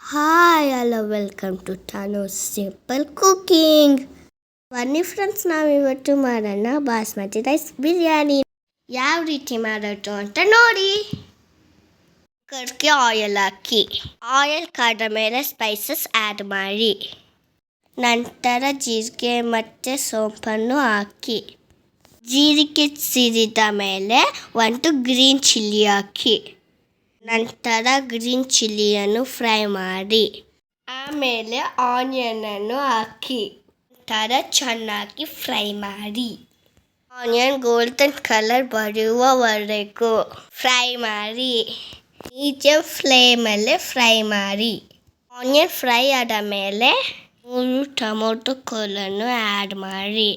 Hi hello welcome to ಟಾನೋಸ್ simple cooking. ಬನ್ನಿ friends, ನಾವಿವತ್ತು ಮಾಡೋಣ ಬಾಸ್ಮತಿ ರೈಸ್ ಬಿರಿಯಾನಿ. ಯಾವ ರೀತಿ ಮಾಡೋದು ಅಂತ ನೋಡಿ. ಕುಕ್ಕರ್ಗೆ ಆಯಿಲ್ ಹಾಕಿ, ಆಯಿಲ್ ಕಾದ ಮೇಲೆ ಸ್ಪೈಸಸ್ ಆ್ಯಡ್ ಮಾಡಿ, ನಂತರ ಜೀರಿಗೆ ಮತ್ತು ಸೋಂಪನ್ನು ಹಾಕಿ, ಜೀರಿಗೆ ಸಿಡಿದ ಮೇಲೆ ಒಂದು ಗ್ರೀನ್ ಚಿಲ್ಲಿ ಹಾಕಿ, ನಂತರ ಗ್ರೀನ್ ಚಿಲ್ಲಿಯನ್ನು ಫ್ರೈ ಮಾಡಿ, ಆಮೇಲೆ ಆನಿಯನನ್ನು ಹಾಕಿ, ನಂತರ ಚೆನ್ನಾಗಿ ಫ್ರೈ ಮಾಡಿ, ಆನಿಯನ್ ಗೋಲ್ಡನ್ ಕಲರ್ ಬರುವವರೆಗೂ ಫ್ರೈ ಮಾಡಿ, ಮೀಡಿಯಂ ಫ್ಲೇಮಲ್ಲೇ ಫ್ರೈ ಮಾಡಿ. ಆನಿಯನ್ ಫ್ರೈ ಆದ ಮೇಲೆ 3 ಟೊಮೊಟೊ ಕೋಲನ್ನು ಆ್ಯಡ್ ಮಾಡಿ,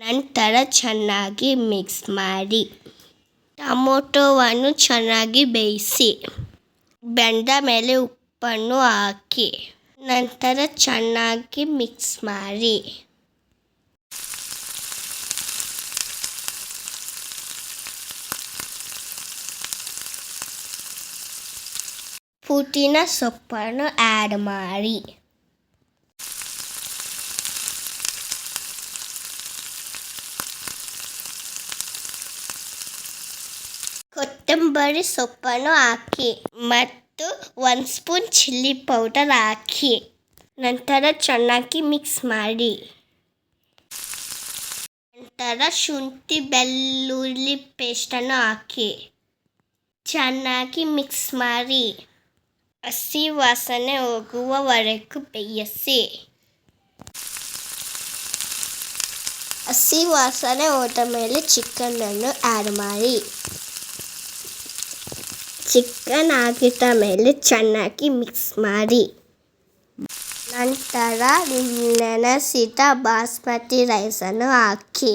ನಂತರ ಚೆನ್ನಾಗಿ ಮಿಕ್ಸ್ ಮಾಡಿ, ಟೊಮೊಟೊವನ್ನು ಚೆನ್ನಾಗಿ ಬೇಯಿಸಿ, ಬೆಂದ ಮೇಲೆ ಉಪ್ಪನ್ನು ಹಾಕಿ, ನಂತರ ಚೆನ್ನಾಗಿ ಮಿಕ್ಸ್ ಮಾಡಿ, ಪುದೀನ ಸೊಪ್ಪನ್ನು ಆ್ಯಡ್ ಮಾಡಿ, ಕೊತ್ತಂಬರಿ ಸೊಪ್ಪನ್ನು ಹಾಕಿ ಮತ್ತು 1 ಸ್ಪೂನ್ ಚಿಲ್ಲಿ ಪೌಡರ್ ಹಾಕಿ, ನಂತರ ಚೆನ್ನಾಗಿ ಮಿಕ್ಸ್ ಮಾಡಿ, ನಂತರ ಶುಂಠಿ ಬೆಳ್ಳುಳ್ಳಿ ಪೇಸ್ಟನ್ನು ಹಾಕಿ, ಚೆನ್ನಾಗಿ ಮಿಕ್ಸ್ ಮಾಡಿ, ಹಸಿ ವಾಸನೆ ಹೋಗುವವರೆಗೂ ಬೇಯಿಸಿ. ಹಸಿ ವಾಸನೆ ಹೋದ ಮೇಲೆ ಚಿಕನನ್ನು ಆ್ಯಡ್ ಮಾಡಿ, ಚಿಕನ್ ಹಾಕಿದ ಮೇಲೆ ಚೆನ್ನಾಗಿ ಮಿಕ್ಸ್ ಮಾಡಿ, ನಂತರ ನೆನೆಸಿದ ಬಾಸ್ಮತಿ ರೈಸನ್ನು ಹಾಕಿ,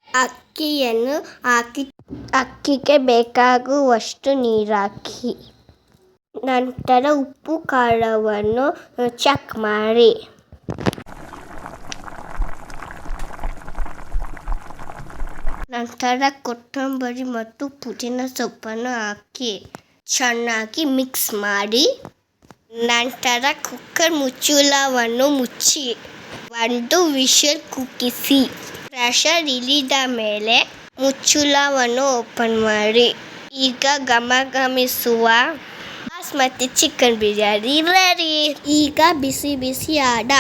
ಅಕ್ಕಿಯನ್ನು ಹಾಕಿ ಅಕ್ಕಿಗೆ ಬೇಕಾಗುವಷ್ಟು ನೀರು ಹಾಕಿ, ನಂತರ ಉಪ್ಪು ಖಾರವನ್ನು ಚೆಕ್ ಮಾಡಿ, ನಂತರ ಕೊತ್ತಂಬರಿ ಮತ್ತು ಪುದೀನ ಸೊಪ್ಪನ್ನು ಹಾಕಿ ಚೆನ್ನಾಗಿ ಮಿಕ್ಸ್ ಮಾಡಿ, ನಂತರ ಕುಕ್ಕರ್ ಮುಚ್ಚಳವನ್ನು ಮುಚ್ಚಿ 1 ವಿಷಲ್ ಕೂಗಿಸಿ, ಪ್ರೆಷರ್ ಇಳಿದ ಮೇಲೆ ಮುಚ್ಚಳವನ್ನು ಓಪನ್ ಮಾಡಿ. ಈಗ ಘಮಘಮಿಸುವ ಬಾಸ್ಮತಿ ಚಿಕನ್ ಬಿರಿಯಾನಿ ರೆಡಿ. ಈಗ ಬಿಸಿ ಬಿಸಿಯಾದ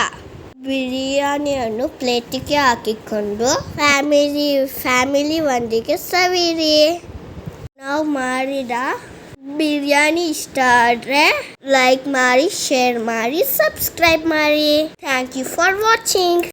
ಬಿರಿಯಾನಿಯನ್ನು ಪ್ಲೇಟಿಗೆ ಹಾಕಿಕೊಂಡು ಫ್ಯಾಮಿಲಿ ಒಂದಿಗೆ ಸವಿರಿ. ನಾವು ಮಾಡಿದ ಬಿರಿಯಾನಿ ಇಷ್ಟ ಆದರೆ ಲೈಕ್ ಮಾಡಿ, ಶೇರ್ ಮಾಡಿ, ಸಬ್ಸ್ಕ್ರೈಬ್ ಮಾಡಿ. Thank you for watching.